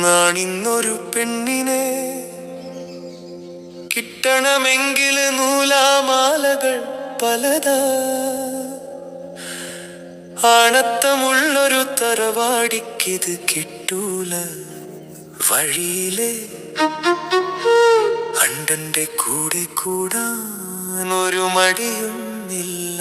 നാണിന്നൊരു പെണ്ണിനെ കിട്ടണമെങ്കിൽ നൂലാമാലകൾ പലതാ. ആണത്തമുള്ളൊരു തറവാടിക്കിത് കിട്ടൂല. വഴിയിലെ അണ്ടന്റെ കൂടെ കൂടാൻ ഒരു മടിയുമില്ല.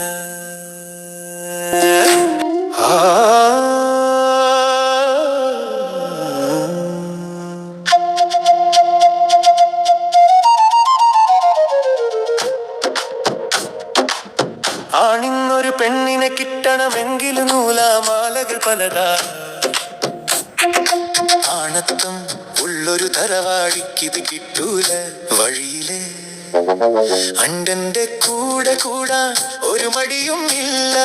ആണിന്നൊരു പെണ്ണിനെ കിട്ടണമെങ്കിൽ നൂലാമാലകൾ പലതാ. ആണത്തം ഉള്ളൊരു തറവാടിക്കിത് കിട്ടൂല. വഴിയിലെ അണ്ടന്റെ കൂടെ കൂടാൻ ഒരു മടിയും ഇല്ല.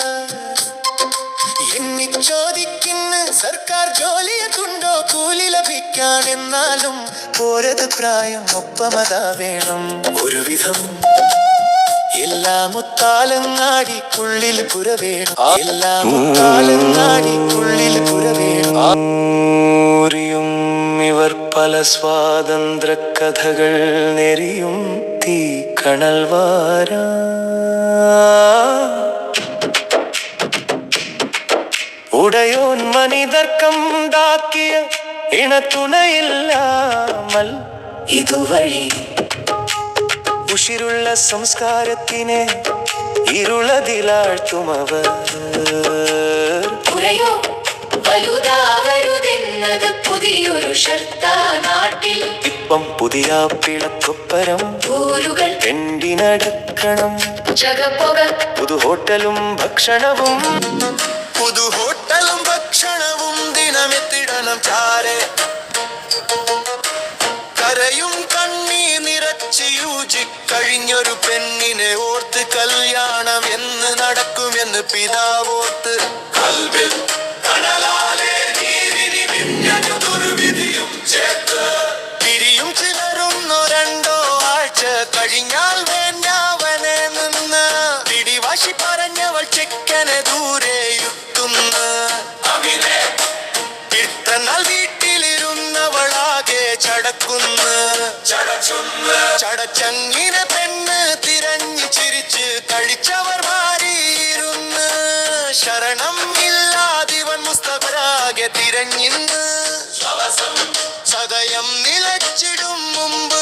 എണ്ണി ചോദിക്കുന്ന സർക്കാർ ജോലിയൊക്കെയുണ്ടോ കൂലി ലഭിക്കാൻ? എന്നാലും പോരത് പ്രായം ഒപ്പമതാ വേണം. ഒരുവിധം എല്ലാം മുത്താലങ്ങാടിക്കുള്ളിൽ പുരവേണം. എല്ലാം മുത്താലങ്ങാടിക്കുള്ളിൽ പുരവേണം. ഇവർ പല സ്വാതന്ത്ര്യ കഥകൾ നെറിയും തീ കണൽവാര. ഉടയോൻ മനിതർക്കുണ്ടാക്കിയ ഇണത്തുണയില്ലാമൽ ഇതുവഴി ഉഷിരുള്ള സംസ്കാരത്തിനെ ഇരുളതിലാഴ്ത്തുമവർ. പുതിയൊരു നാട്ടിൽ ഇപ്പം പുതിയ പിളക്കൊപ്പരം പെണ്ടിനടക്കണം. പുതു ഹോട്ടലും ഭക്ഷണവും ദിനമെത്തിടണം ചാരെ. കരയും കണ്ണീർ നിറച്ച് യൂജിക്കഴിഞ്ഞൊരു പെണ്ണിനെ ഓർത്ത് കല്യാണം എന്ന് നടക്കുമെന്ന് പിതാവോർത്ത്. കൽവിൽ കടലാലെ പിരിയും ചിലരുന്നോ രണ്ടോ ആഴ്ച കഴിഞ്ഞാൽ വേണ്ടാവനെ നിന്ന് പിടിവാശി പറഞ്ഞവൾ ചെക്കനെ ദൂരെ യുത്തുന്ന. ഇത്രനാൾ വീട്ടിലിരുന്നവളാകെ ചടച്ചങ്ങിനെ പെണ്ണ് തിരഞ്ഞു ചിരിച്ച് കഴിച്ചവർ മാറിയിരുന്ന്. ശരണം ഇല്ലാതിവൻ മുസ്തഫരാകെ തിരഞ്ഞിന്ന്. സദയം നിലച്ചിടും മുമ്പ്